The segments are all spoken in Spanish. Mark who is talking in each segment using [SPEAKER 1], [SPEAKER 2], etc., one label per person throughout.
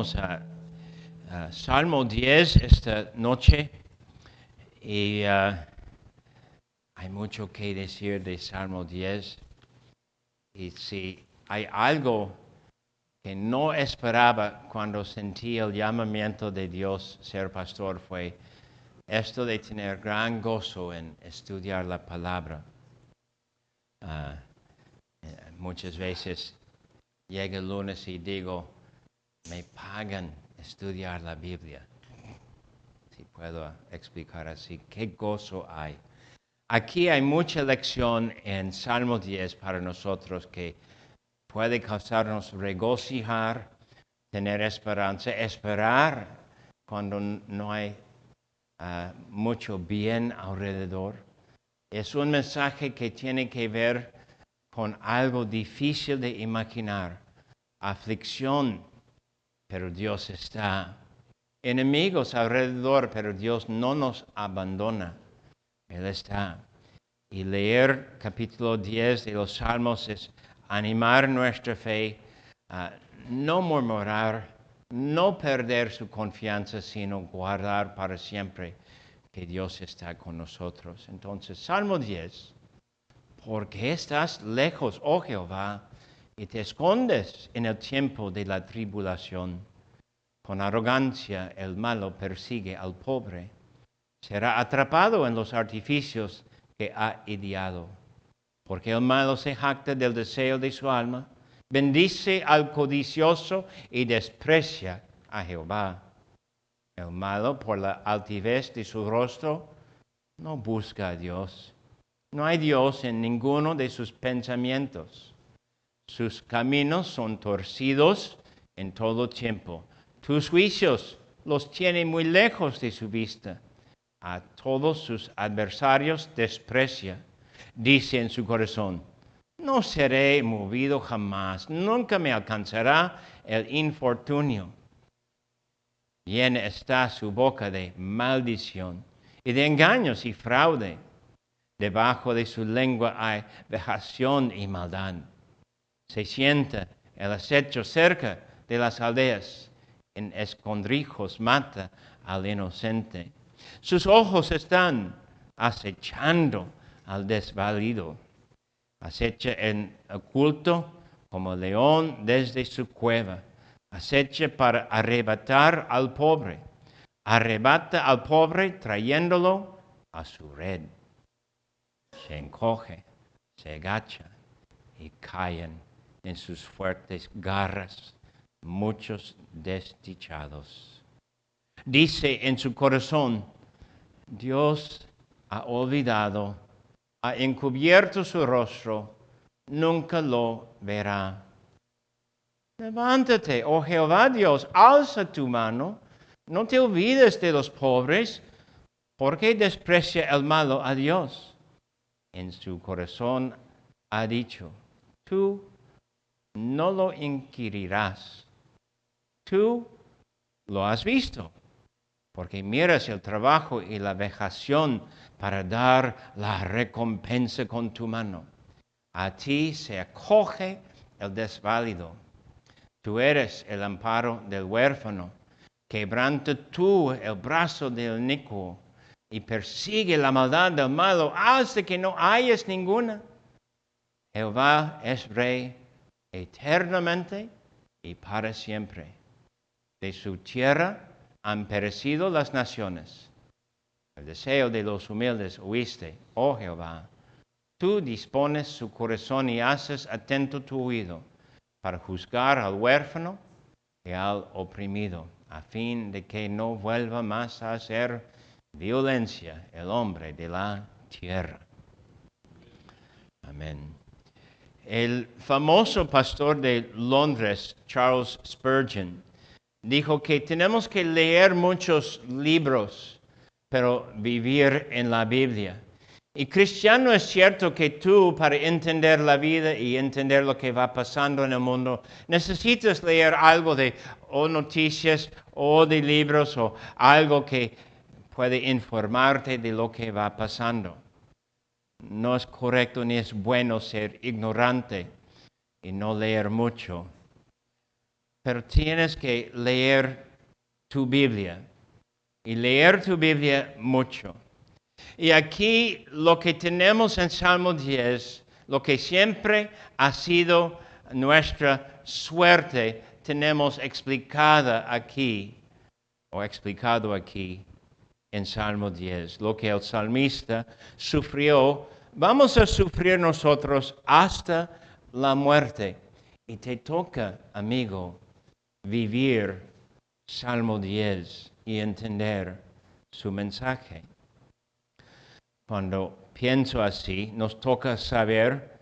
[SPEAKER 1] leemos Salmo 10 esta noche y hay mucho que decir de Salmo 10. Y si hay algo que no esperaba cuando sentí el llamamiento de Dios ser pastor fue esto de tener gran gozo en estudiar la palabra. Muchas veces llega el lunes y digo, me pagan estudiar la Biblia. Si puedo explicar así, qué gozo hay. Aquí hay mucha lección en Salmo 10 para nosotros que puede causarnos regocijar, tener esperanza, esperar cuando no hay mucho bien alrededor. Es un mensaje que tiene que ver con algo difícil de imaginar, aflicción, pero Dios está. Enemigos alrededor, pero Dios no nos abandona. Él está. Y leer capítulo 10 de los Salmos es animar nuestra fe, no murmurar, no perder su confianza, sino guardar para siempre que Dios está con nosotros. Entonces, Salmo 10, ¿por qué estás lejos, oh Jehová, y te escondes en el tiempo de la tribulación? Con arrogancia el malo persigue al pobre. Será atrapado en los artificios que ha ideado. Porque el malo se jacta del deseo de su alma, bendice al codicioso y desprecia a Jehová. El malo, por la altivez de su rostro, no busca a Dios. No hay Dios en ninguno de sus pensamientos. Sus caminos son torcidos en todo tiempo. Tus juicios los tiene muy lejos de su vista. A todos sus adversarios desprecia. Dice en su corazón, no seré movido jamás, nunca me alcanzará el infortunio. Llena está su boca de maldición y de engaños y fraude. Debajo de su lengua hay vejación y maldad. Se sienta el acecho cerca de las aldeas. En escondrijos mata al inocente. Sus ojos están acechando al desvalido. Acecha en oculto como león desde su cueva. Acecha para arrebatar al pobre. Arrebata al pobre trayéndolo a su red. Se encoge, se agacha y caen en sus fuertes garras muchos desdichados. Dice en su corazón, Dios ha olvidado, ha encubierto su rostro, nunca lo verá. Levántate, oh Jehová Dios, alza tu mano, no te olvides de los pobres, porque desprecia el malo a Dios. En su corazón ha dicho, tú no lo inquirirás, tú lo has visto, porque miras el trabajo y la vejación para dar la recompensa con tu mano. A ti se acoge el desválido. Tú eres el amparo del huérfano. Quebranta tú el brazo del inicuo y persigue la maldad del malo hasta que no hayas ninguna. Jehová es rey eternamente y para siempre. De su tierra han perecido las naciones. El deseo de los humildes oíste, oh Jehová. Tú dispones su corazón y haces atento tu oído para juzgar al huérfano y al oprimido, a fin de que no vuelva más a hacer violencia el hombre de la tierra. Amén. El famoso pastor de Londres, Charles Spurgeon, dijo que tenemos que leer muchos libros, pero vivir en la Biblia. Y cristiano, es cierto que tú, para entender la vida y entender lo que va pasando en el mundo, necesitas leer algo de o noticias o de libros o algo que puede informarte de lo que va pasando. No es correcto ni es bueno ser ignorante y no leer mucho. pero tienes que leer tu Biblia y leer tu Biblia mucho. Y aquí lo que tenemos en Salmo 10, lo que siempre ha sido nuestra suerte, tenemos explicada aquí, o explicado aquí en Salmo 10. Lo que el salmista sufrió, vamos a sufrir nosotros hasta la muerte. Y te toca, amigo, vivir Salmo 10 y entender su mensaje. Cuando pienso así, nos toca saber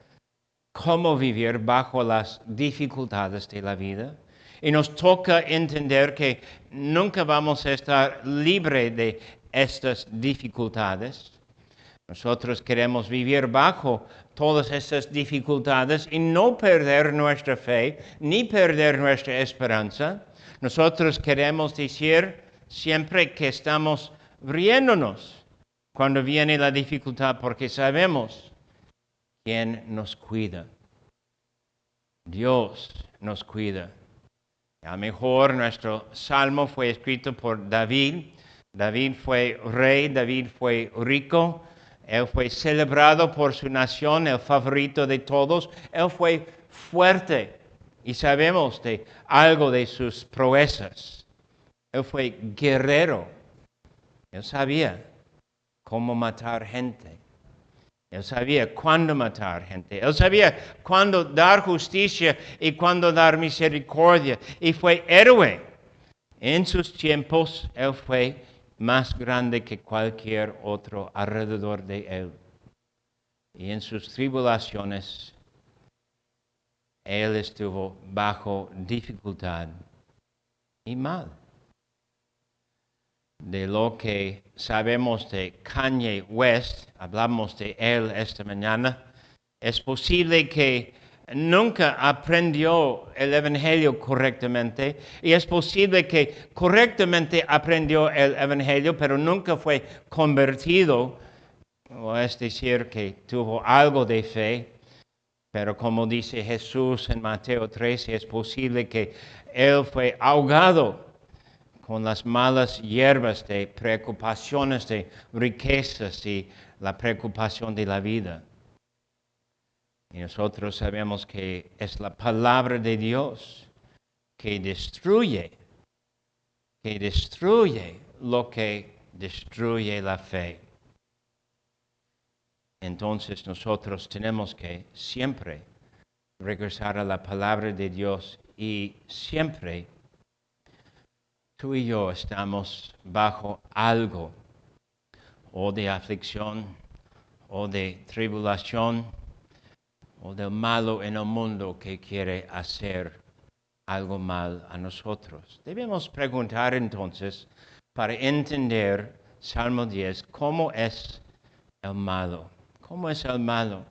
[SPEAKER 1] cómo vivir bajo las dificultades de la vida. Y nos toca entender que nunca vamos a estar libres de estas dificultades. Nosotros queremos vivir bajo todas estas dificultades y no perder nuestra fe ni perder nuestra esperanza. Nosotros queremos decir siempre que estamos riéndonos cuando viene la dificultad, porque sabemos quién nos cuida. Dios nos cuida. A lo mejor nuestro salmo fue escrito por David. David fue rey, David fue rico, él fue celebrado por su nación, el favorito de todos. Él fue fuerte y sabemos de algo de sus proezas. Él fue guerrero. Él sabía cómo matar gente. Él sabía cuándo matar gente. Él sabía cuándo dar justicia y cuándo dar misericordia. Y fue héroe. En sus tiempos, él fue más grande que cualquier otro alrededor de él. Y en sus tribulaciones, él estuvo bajo dificultad y mal. De lo que sabemos de Kanye West, hablamos de él esta mañana, es posible que nunca aprendió el Evangelio correctamente y es posible que correctamente aprendió el Evangelio, pero nunca fue convertido, o es decir, que tuvo algo de fe. Pero como dice Jesús en Mateo 13, es posible que él fue ahogado con las malas hierbas de preocupaciones de riquezas y la preocupación de la vida. Y nosotros sabemos que es la palabra de Dios que destruye lo que destruye la fe. Entonces nosotros tenemos que siempre regresar a la palabra de Dios y siempre tú y yo estamos bajo algo o de aflicción o de tribulación o del malo en el mundo que quiere hacer algo mal a nosotros. Debemos preguntar entonces, para entender Salmo 10, ¿cómo es el malo? ¿Cómo es el malo?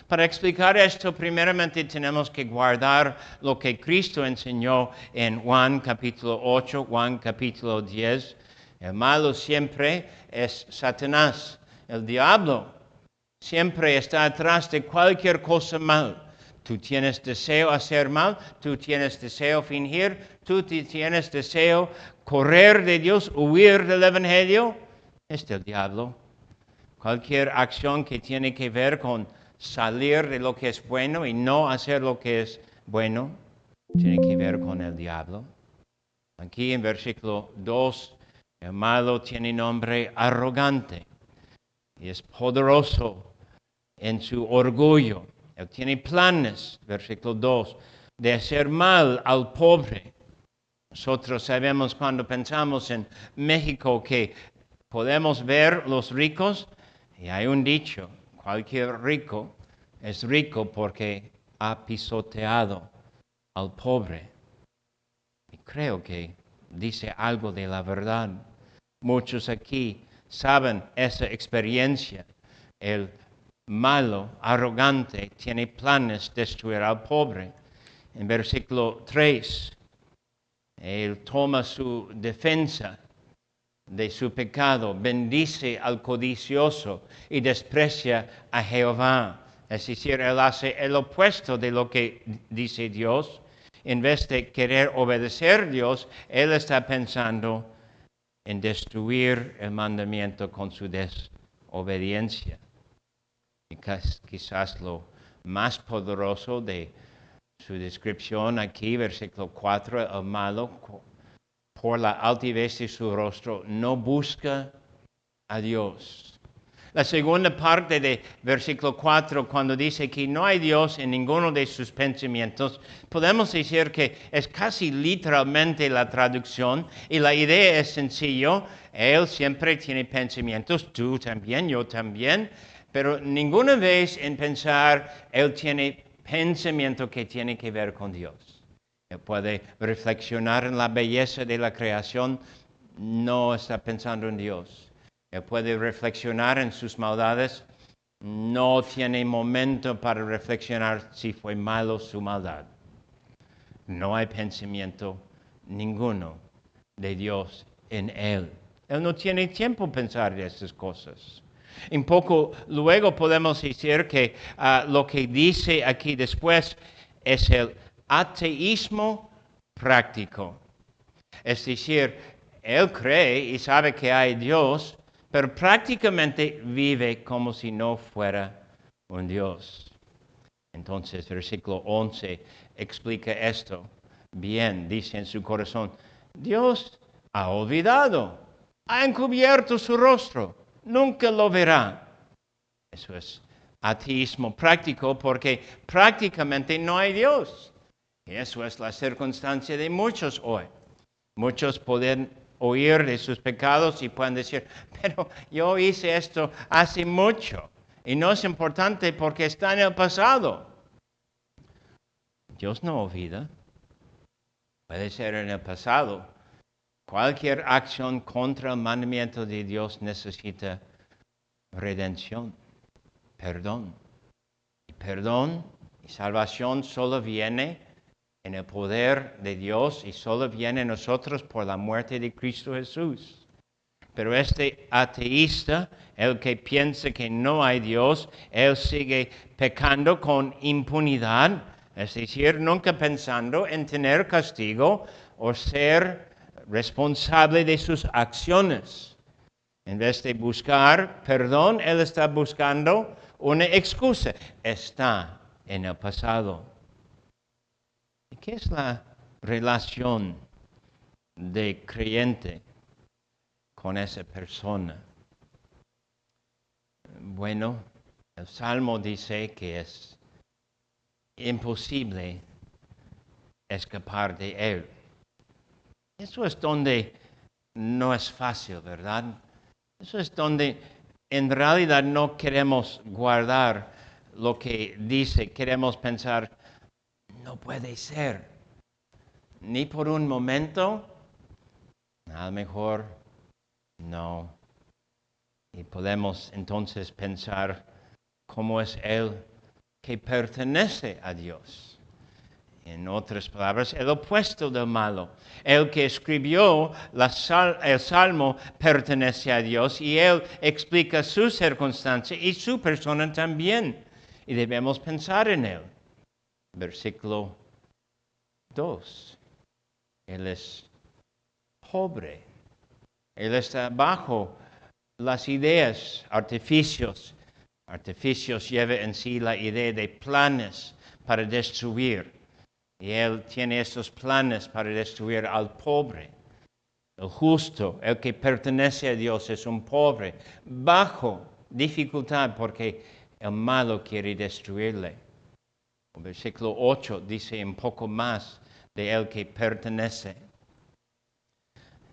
[SPEAKER 1] Para explicar esto, primeramente tenemos que guardar lo que Cristo enseñó en Juan capítulo 8, Juan capítulo 10. El malo siempre es Satanás, el diablo. Siempre está atrás de cualquier cosa mal. Tú tienes deseo hacer mal, tú tienes deseo fingir, tú tienes deseo correr de Dios, huir del Evangelio. Es del diablo. Cualquier acción que tiene que ver con salir de lo que es bueno y no hacer lo que es bueno, tiene que ver con el diablo. Aquí en versículo 2, el malo tiene nombre arrogante y es poderoso en su orgullo. Él tiene planes, versículo 2, de hacer mal al pobre. Nosotros sabemos cuando pensamos en México que podemos ver los ricos y hay un dicho, cualquier rico es rico porque ha pisoteado al pobre. Y creo que dice algo de la verdad. Muchos aquí saben esa experiencia. El malo, arrogante, tiene planes de destruir al pobre. En versículo 3, él toma su defensa de su pecado, bendice al codicioso y desprecia a Jehová. Es decir, él hace el opuesto de lo que dice Dios en vez de querer obedecer a Dios, él está pensando en destruir el mandamiento con su desobediencia. Y quizás lo más poderoso de su descripción aquí, versículo 4, el malo, por la altivez de su rostro, no busca a Dios. La segunda parte de versículo 4, cuando dice que no hay Dios en ninguno de sus pensamientos, podemos decir que es casi literalmente la traducción y la idea es sencillo. Él siempre tiene pensamientos, tú también, yo también, pero ninguna vez en pensar, Él tiene pensamiento que tiene que ver con Dios. Él puede reflexionar en la belleza de la creación, no está pensando en Dios. Él puede reflexionar en sus maldades, no tiene momento para reflexionar si fue malo su maldad. No hay pensamiento ninguno de Dios en él. Él no tiene tiempo para pensar de estas cosas. Un poco luego podemos decir que lo que dice aquí después es el ateísmo práctico. Es decir, él cree y sabe que hay Dios, pero prácticamente vive como si no fuera un Dios. Entonces, versículo 11 explica esto. Bien, dice en su corazón, Dios ha olvidado, ha encubierto su rostro, nunca lo verá. Eso es ateísmo práctico porque prácticamente no hay Dios. Y eso es la circunstancia de muchos hoy. Muchos pueden oír de sus pecados y pueden decir, pero yo hice esto hace mucho y no es importante porque está en el pasado. Dios no olvida. Puede ser en el pasado. Cualquier acción contra el mandamiento de Dios necesita redención, perdón. Y perdón y salvación solo viene en el poder de Dios y solo viene a nosotros por la muerte de Cristo Jesús. Pero este ateísta, el que piensa que no hay Dios, él sigue pecando con impunidad, es decir, nunca pensando en tener castigo o ser responsable de sus acciones. En vez de buscar perdón, él está buscando una excusa. Está en el pasado. ¿Qué es la relación de creyente con esa persona? Bueno, el Salmo dice que es imposible escapar de él. Eso es donde no es fácil, ¿verdad? Eso es donde en realidad no queremos guardar lo que dice, queremos pensar, no puede ser, ni por un momento, a lo mejor no. Y podemos entonces pensar cómo es Él que pertenece a Dios. En otras palabras, el opuesto del malo. El que escribió el Salmo pertenece a Dios y Él explica su circunstancia y su persona también. Y debemos pensar en Él. Versículo 2. Él es pobre. Él está bajo las ideas, artificios. Artificios lleva en sí la idea de planes para destruir. Y Él tiene estos planes para destruir al pobre. El justo, el que pertenece a Dios, es un pobre, bajo dificultad porque el malo quiere destruirle. El versículo 8 dice un poco más de el que pertenece.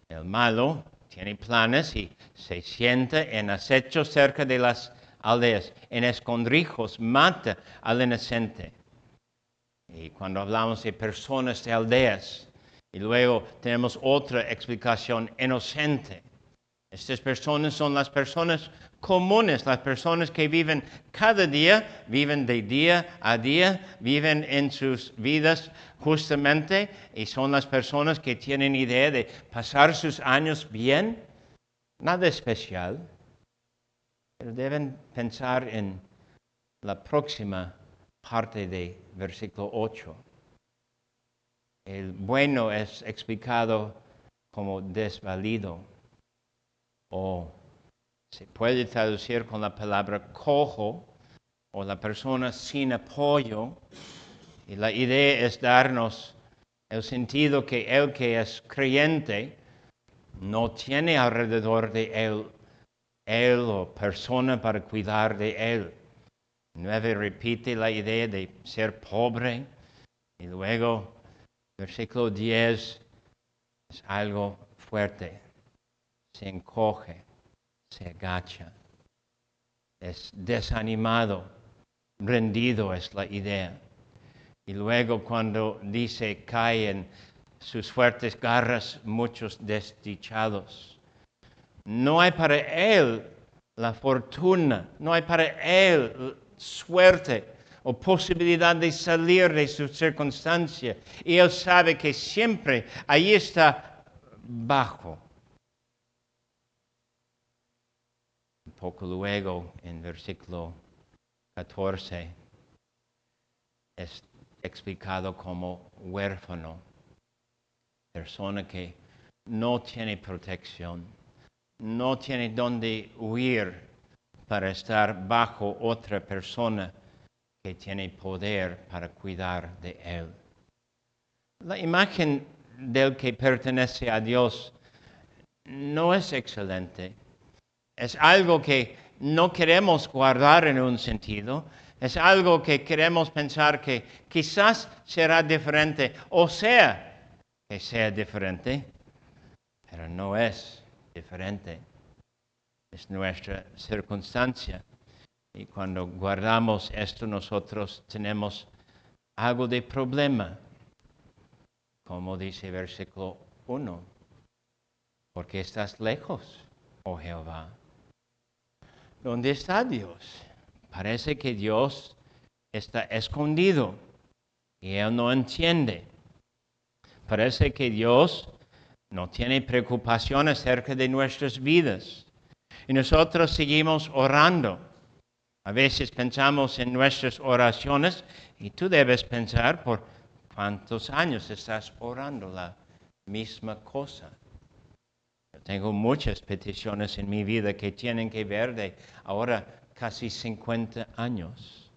[SPEAKER 1] El malo tiene planes y se sienta en acecho cerca de las aldeas. En escondrijos mata al inocente. Y cuando hablamos de personas de aldeas, y luego tenemos otra explicación, inocente. Estas personas son las personas comunes, las personas que viven cada día, viven de día a día, viven en sus vidas justamente, y son las personas que tienen idea de pasar sus años bien, nada especial, pero deben pensar en la próxima parte de versículo 8. El bueno es explicado como desvalido o se puede traducir con la palabra cojo o la persona sin apoyo. Y la idea es darnos el sentido que el que es creyente no tiene alrededor de él o persona para cuidar de él. 9 repite la idea de ser pobre y luego versículo 10 es algo fuerte. Se encoge, se agacha, es desanimado, rendido es la idea. Y luego cuando dice caen sus fuertes garras muchos desdichados. No hay para él la fortuna, no hay para él suerte o posibilidad de salir de su circunstancia. Y él sabe que siempre ahí está bajo. Un poco luego, en versículo 14, es explicado como huérfano, persona que no tiene protección, no tiene dónde huir para estar bajo otra persona que tiene poder para cuidar de él. La imagen del que pertenece a Dios no es excelente. Es algo que no queremos guardar en un sentido. Es algo que queremos pensar que quizás será diferente o sea que sea diferente, pero no es diferente. Es nuestra circunstancia. Y cuando guardamos esto nosotros tenemos algo de problema, como dice versículo 1, porque estás lejos, oh Jehová. ¿Dónde está Dios? Parece que Dios está escondido y Él no entiende. Parece que Dios no tiene preocupación acerca de nuestras vidas. Y nosotros seguimos orando. A veces pensamos en nuestras oraciones y tú debes pensar por cuántos años estás orando la misma cosa. Yo tengo muchas peticiones en mi vida que tienen que ver de ahora casi 50 años.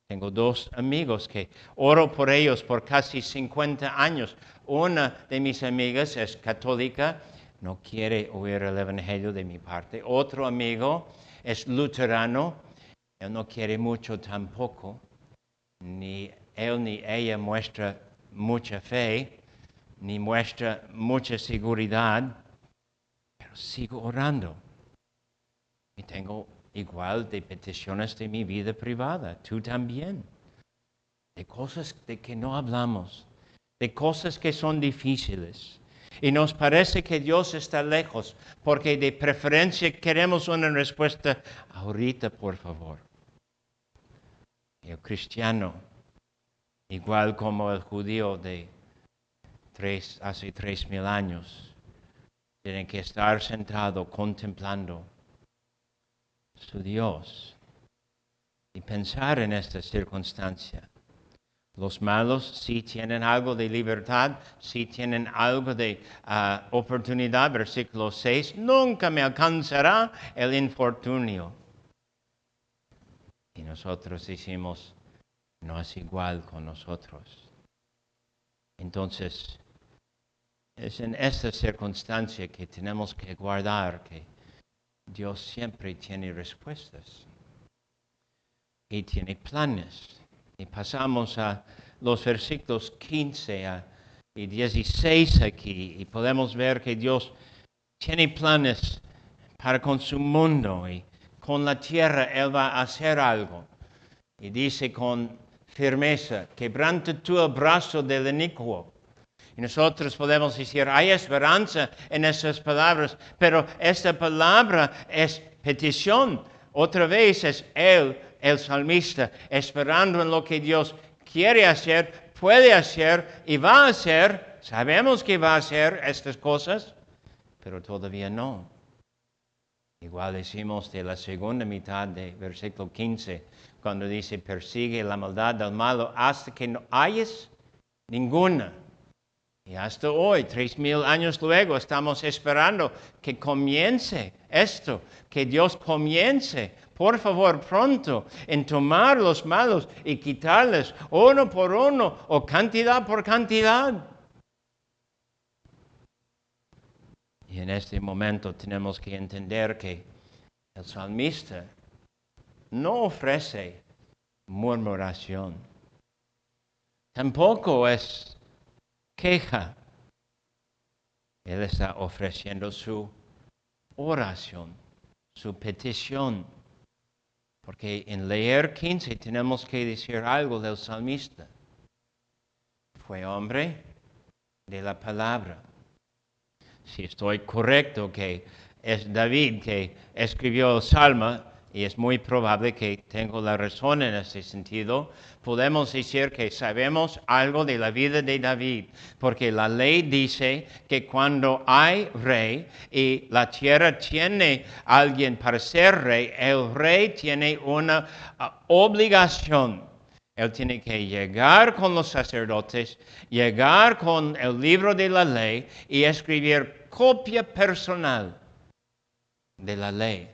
[SPEAKER 1] Tengo 2 amigos que oro por ellos por casi 50 años. Una de mis amigas es católica, no quiere oír el evangelio de mi parte. Otro amigo es luterano, él no quiere mucho tampoco. Ni él ni ella muestra mucha fe, ni muestra mucha seguridad, pero sigo orando. Y tengo igual de peticiones de mi vida privada, tú también. De cosas de que no hablamos, de cosas que son difíciles. Y nos parece que Dios está lejos, porque de preferencia queremos una respuesta ahorita, por favor. El cristiano, igual como el judío de hace 3000 años, tiene que estar sentado contemplando su Dios y pensar en esta circunstancia. Los malos sí tienen algo de libertad, sí tienen algo de oportunidad. Versículo 6, nunca me alcanzará el infortunio. Y nosotros decimos, no es igual con nosotros. Entonces, es en esta circunstancia que tenemos que guardar que Dios siempre tiene respuestas y tiene planes. Y pasamos a los versículos 15 y 16 aquí y podemos ver que Dios tiene planes para con su mundo y con la tierra Él va a hacer algo. Y dice con firmeza, quebranta tú el brazo del inicuo. Y nosotros podemos decir, hay esperanza en esas palabras, pero esta palabra es petición. Otra vez es Él, el salmista, esperando en lo que Dios quiere hacer, puede hacer y va a hacer. Sabemos que va a hacer estas cosas, pero todavía no. Igual decimos de la segunda mitad del versículo 15, cuando dice, persigue la maldad del malo hasta que no hayas ninguna. Y hasta hoy, 3000 años luego, estamos esperando que comience esto, que Dios comience, por favor, pronto, en tomar los malos y quitarles uno por uno o cantidad por cantidad. Y en este momento tenemos que entender que el salmista no ofrece murmuración, tampoco es queja. Él está ofreciendo su oración, su petición. Porque en leer 15 tenemos que decir algo del salmista. Fue hombre de la palabra. Si estoy correcto que es David que escribió el Salmo, y es muy probable que tengo la razón en ese sentido, podemos decir que sabemos algo de la vida de David, porque la ley dice que cuando hay rey y la tierra tiene a alguien para ser rey, el rey tiene una obligación. Él tiene que llegar con los sacerdotes, llegar con el libro de la ley y escribir copia personal de la ley.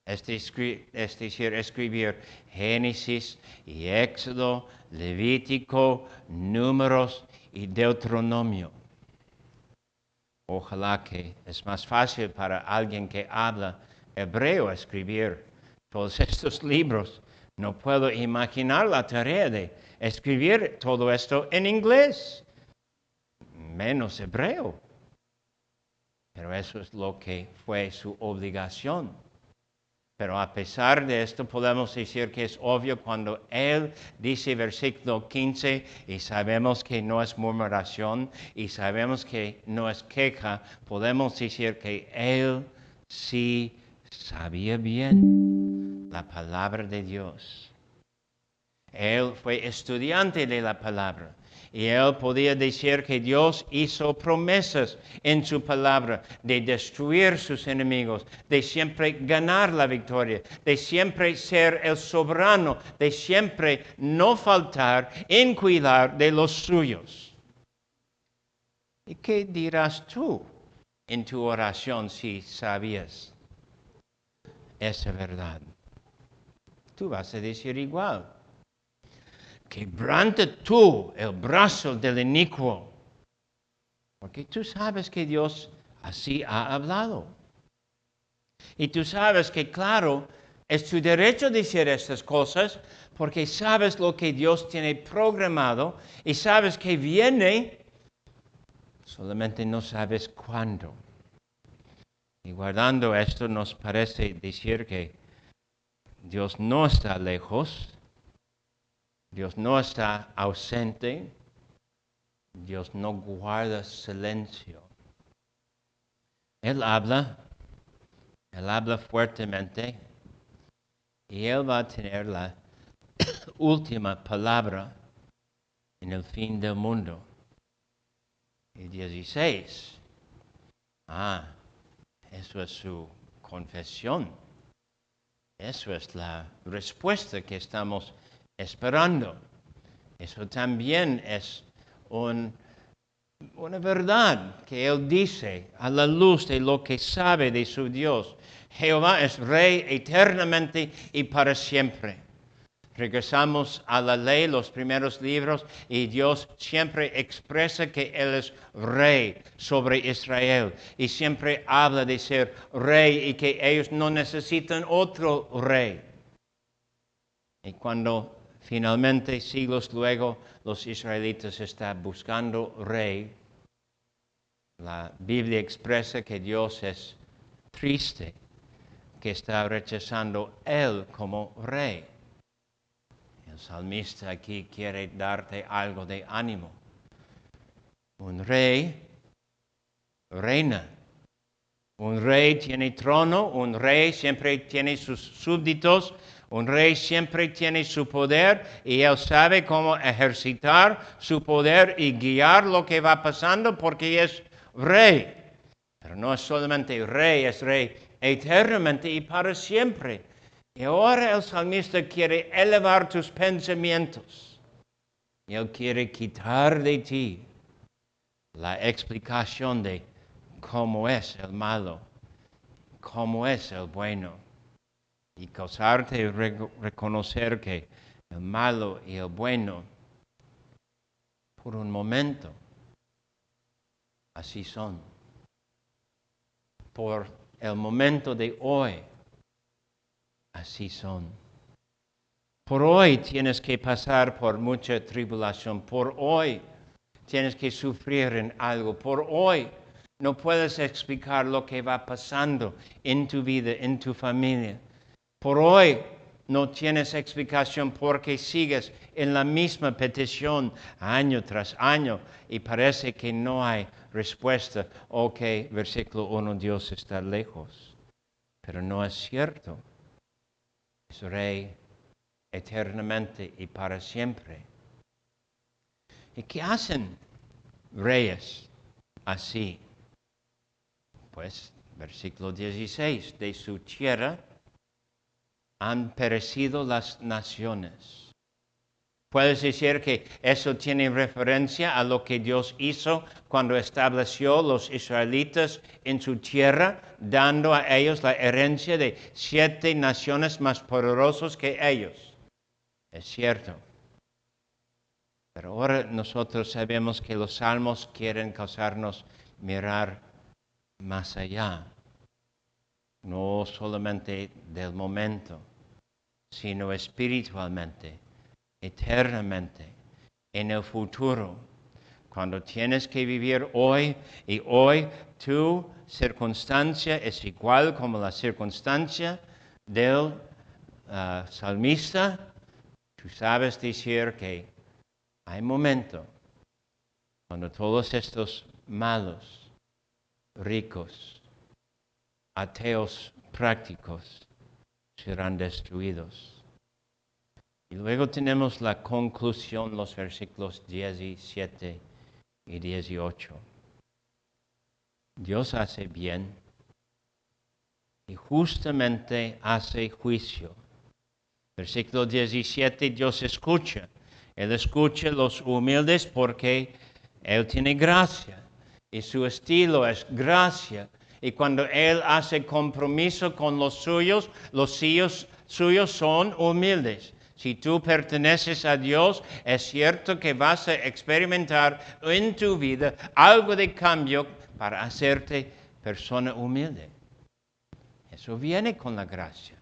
[SPEAKER 1] Es decir, escribir Génesis y Éxodo, Levítico, Números y Deuteronomio. Ojalá que es más fácil para alguien que habla hebreo escribir todos estos libros. No puedo imaginar la tarea de escribir todo esto en inglés, menos hebreo. Pero eso es lo que fue su obligación. Pero a pesar de esto podemos decir que es obvio cuando él dice versículo 15 y sabemos que no es murmuración y sabemos que no es queja, podemos decir que él sí sabía bien la palabra de Dios. Él fue estudiante de la palabra. Y él podía decir que Dios hizo promesas en su palabra de destruir sus enemigos, de siempre ganar la victoria, de siempre ser el soberano, de siempre no faltar en cuidar de los suyos. ¿Y qué dirás tú en tu oración si sabías esa verdad? Tú vas a decir igual. Quebranta tú el brazo del inicuo, porque tú sabes que Dios así ha hablado. Y tú sabes que, claro, es tu derecho decir estas cosas, porque sabes lo que Dios tiene programado y sabes que viene, solamente no sabes cuándo. Y guardando esto nos parece decir que Dios no está lejos, Dios no está ausente, Dios no guarda silencio. Él habla fuertemente y Él va a tener la última palabra en el fin del mundo. Y 16. Eso es su confesión. Eso es la respuesta que estamos esperando. Eso también es una verdad que Él dice a la luz de lo que sabe de su Dios. Jehová es Rey eternamente y para siempre. Regresamos a la ley, los primeros libros, y Dios siempre expresa que Él es Rey sobre Israel. Y siempre habla de ser Rey y que ellos no necesitan otro Rey. Y cuando finalmente, siglos luego, los israelitas están buscando rey, la Biblia expresa que Dios es triste, que está rechazando Él como rey. El salmista aquí quiere darte algo de ánimo. Un rey reina. Un rey tiene trono, un rey siempre tiene sus súbditos, un rey siempre tiene su poder y él sabe cómo ejercitar su poder y guiar lo que va pasando porque es rey. Pero no es solamente rey, es rey eternamente y para siempre. Y ahora el salmista quiere elevar tus pensamientos. Y él quiere quitar de ti la explicación de cómo es el malo, cómo es el bueno. Y causarte y reconocer que el malo y el bueno, por un momento, así son. Por el momento de hoy, así son. Por hoy tienes que pasar por mucha tribulación. Por hoy tienes que sufrir en algo. Por hoy no puedes explicar lo que va pasando en tu vida, en tu familia. Por hoy no tienes explicación porque sigues en la misma petición año tras año y parece que no hay respuesta o que, versículo 1, Dios está lejos. Pero no es cierto. Es Rey eternamente y para siempre. ¿Y qué hacen reyes así? Pues, versículo 16, de su tierra han perecido las naciones. Puedes decir que eso tiene referencia a lo que Dios hizo cuando estableció los israelitas en su tierra, dando a ellos la herencia de 7 naciones más poderosas que ellos. Es cierto. Pero ahora nosotros sabemos que los salmos quieren causarnos mirar más allá, no solamente del momento, sino espiritualmente, eternamente, en el futuro. Cuando tienes que vivir hoy y hoy, tu circunstancia es igual como la circunstancia del salmista, tú sabes decir que hay momentos cuando todos estos malos, ricos, ateos prácticos serán destruidos. Y luego tenemos la conclusión, los versículos 17 y 18. Dios hace bien y justamente hace juicio. Versículo 17, Dios escucha. Él escucha a los humildes porque Él tiene gracia y su estilo es gracia. Y cuando Él hace compromiso con los suyos suyos son humildes. Si tú perteneces a Dios, es cierto que vas a experimentar en tu vida algo de cambio para hacerte persona humilde. Eso viene con la gracia.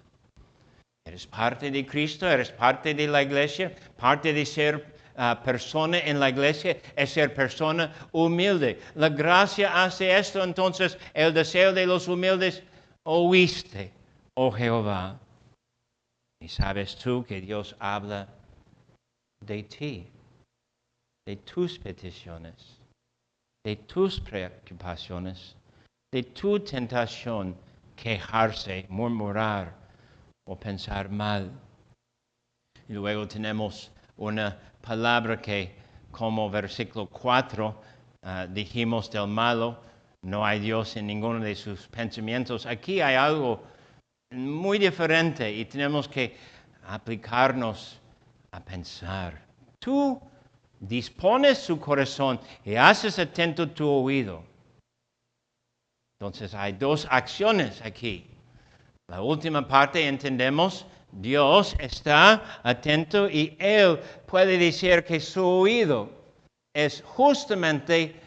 [SPEAKER 1] Eres parte de Cristo, eres parte de la iglesia, parte de ser persona en la iglesia es ser persona humilde. La gracia hace esto, entonces el deseo de los humildes, oíste, oh Jehová. Y sabes tú que Dios habla de ti, de tus peticiones, de tus preocupaciones, de tu tentación, quejarse, murmurar o pensar mal. Y luego tenemos una palabra que, como versículo 4, dijimos del malo, no hay Dios en ninguno de sus pensamientos. Aquí hay algo muy diferente y tenemos que aplicarnos a pensar. Tú dispones su corazón y haces atento tu oído. Entonces hay 2 acciones aquí. La última parte entendemos, Dios está atento y Él puede decir que su oído es justamente,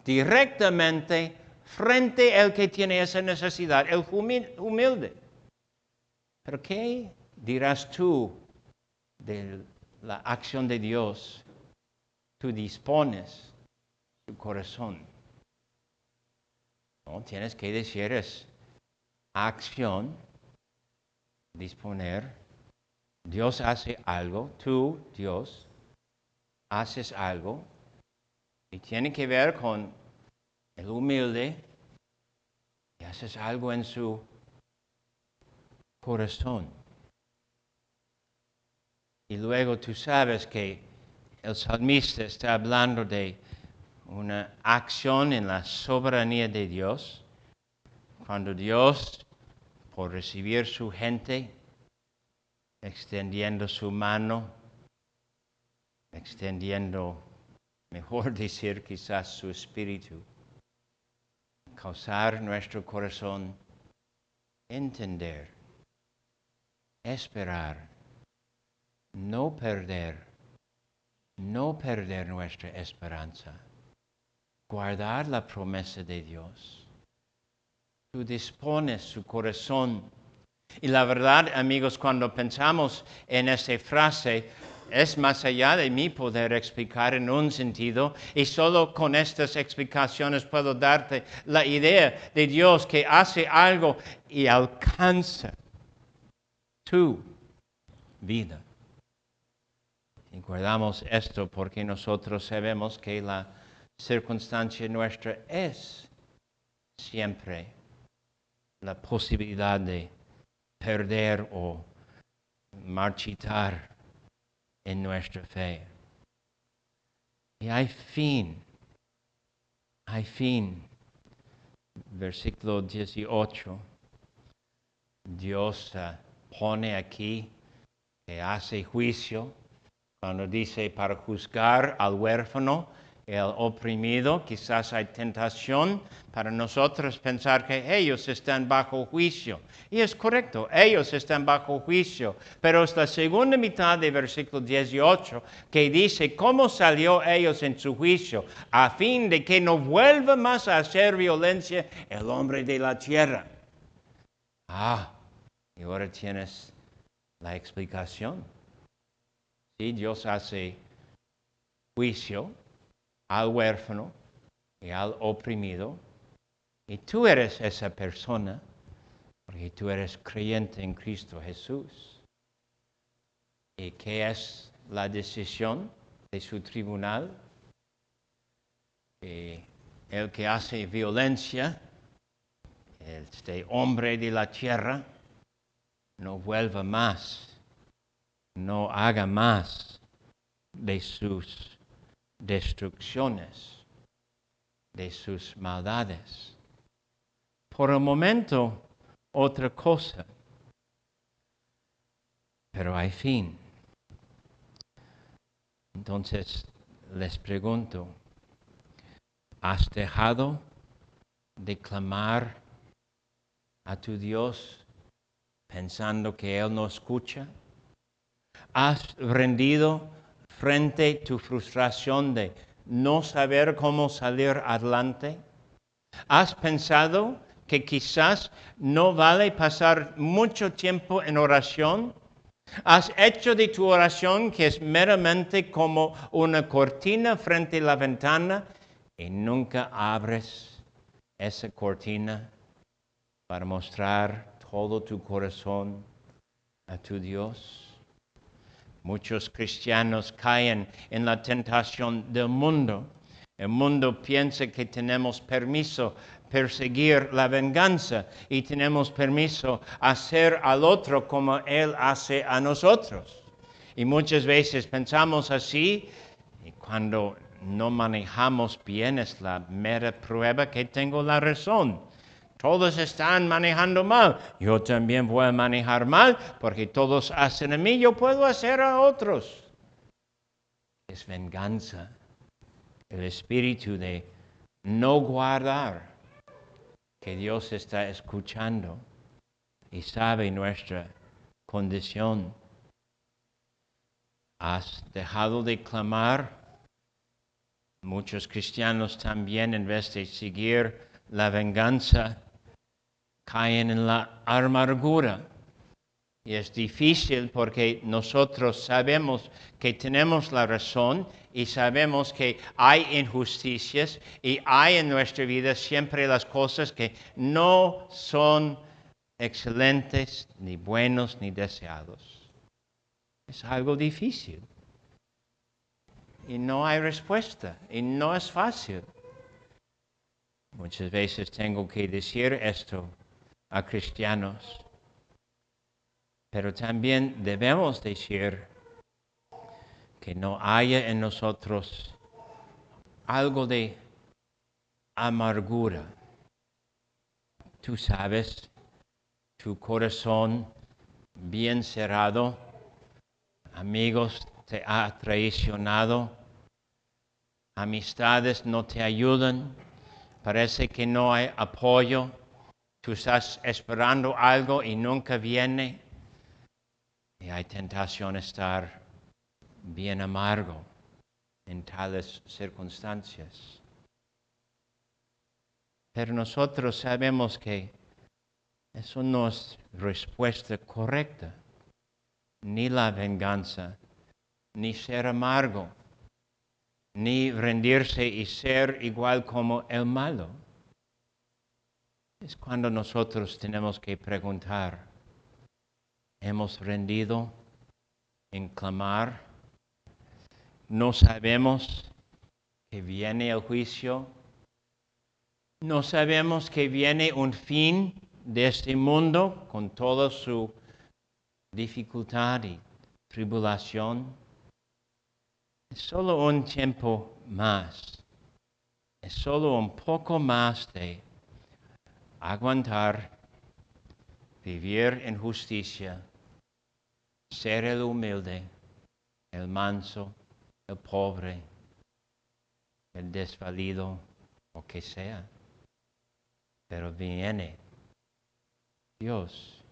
[SPEAKER 1] directamente, frente al que tiene esa necesidad, el humilde. Pero ¿qué dirás tú de la acción de Dios? Tú dispones tu corazón. No, tienes que decir es acción, disponer. Dios hace algo, tú, Dios, haces algo y tiene que ver con el humilde y haces algo en su corazón. Y luego tú sabes que el salmista está hablando de una acción en la soberanía de Dios, cuando Dios, por recibir su gente, extendiendo su mano, extendiendo mejor decir quizás su espíritu, causar nuestro corazón entender, esperar, no perder nuestra esperanza, guardar la promesa de Dios. Tú dispones su corazón. Y la verdad, amigos, cuando pensamos en esa frase, es más allá de mí poder explicar en un sentido, y solo con estas explicaciones puedo darte la idea de Dios que hace algo y alcanza tu vida. Y guardamos esto porque nosotros sabemos que la circunstancia nuestra es siempre la posibilidad de perder o marchitar en nuestra fe. Y hay fin. Versículo 18. Dios pone aquí que hace juicio cuando dice para juzgar al huérfano, el oprimido. Quizás hay tentación para nosotros pensar que ellos están bajo juicio. Y es correcto, ellos están bajo juicio. Pero es la segunda mitad del versículo 18 que dice cómo salió ellos en su juicio, a fin de que no vuelva más a hacer violencia el hombre de la tierra. Y ahora tienes la explicación. Sí, Dios hace juicio al huérfano y al oprimido, y tú eres esa persona, porque tú eres creyente en Cristo Jesús. ¿Y qué es la decisión de su tribunal? El que hace violencia, este hombre de la tierra, no vuelva más, no haga más de sus destrucciones, de sus maldades. Por el momento, otra cosa, pero hay fin. Entonces, les pregunto, ¿has dejado de clamar a tu Dios pensando que Él no escucha? ¿Has rendido frente a tu frustración de no saber cómo salir adelante? ¿Has pensado que quizás no vale pasar mucho tiempo en oración? ¿Has hecho de tu oración que es meramente como una cortina frente a la ventana y nunca abres esa cortina para mostrar todo tu corazón a tu Dios? Muchos cristianos caen en la tentación del mundo. El mundo piensa que tenemos permiso perseguir la venganza y tenemos permiso hacer al otro como Él hace a nosotros. Y muchas veces pensamos así, y cuando no manejamos bien es la mera prueba que tengo la razón. Todos están manejando mal. Yo también voy a manejar mal porque todos hacen a mí, yo puedo hacer a otros. Es venganza. El espíritu de no guardar, que Dios está escuchando y sabe nuestra condición. ¿Has dejado de clamar? Muchos cristianos también, en vez de seguir la venganza, caen en la amargura. Y es difícil porque nosotros sabemos que tenemos la razón y sabemos que hay injusticias y hay en nuestra vida siempre las cosas que no son excelentes, ni buenos, ni deseados. Es algo difícil. Y no hay respuesta. Y no es fácil. Muchas veces tengo que decir esto a cristianos. Pero también debemos decir que no haya en nosotros algo de amargura. Tú sabes, tu corazón bien cerrado, amigos te ha traicionado, amistades no te ayudan, parece que no hay apoyo, tú estás esperando algo y nunca viene, y hay tentación de estar bien amargo en tales circunstancias. Pero nosotros sabemos que eso no es respuesta correcta, ni la venganza, ni ser amargo, ni rendirse y ser igual como el malo. Es cuando nosotros tenemos que preguntar, ¿hemos rendido en clamar? ¿No sabemos que viene el juicio? ¿No sabemos que viene un fin de este mundo con toda su dificultad y tribulación? Es solo un tiempo más. Es solo un poco más de aguantar, vivir en justicia, ser el humilde, el manso, el pobre, el desvalido, o que sea. Pero viene Dios.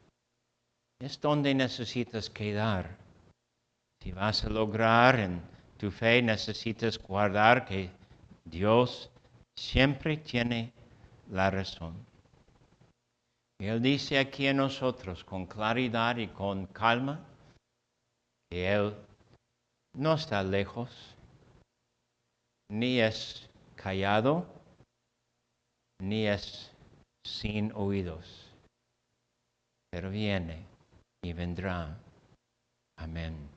[SPEAKER 1] Es donde necesitas quedar. Si vas a lograr en tu fe, necesitas guardar que Dios siempre tiene la razón. Y Él dice aquí a nosotros con claridad y con calma que Él no está lejos, ni es callado, ni es sin oídos, pero viene y vendrá. Amén.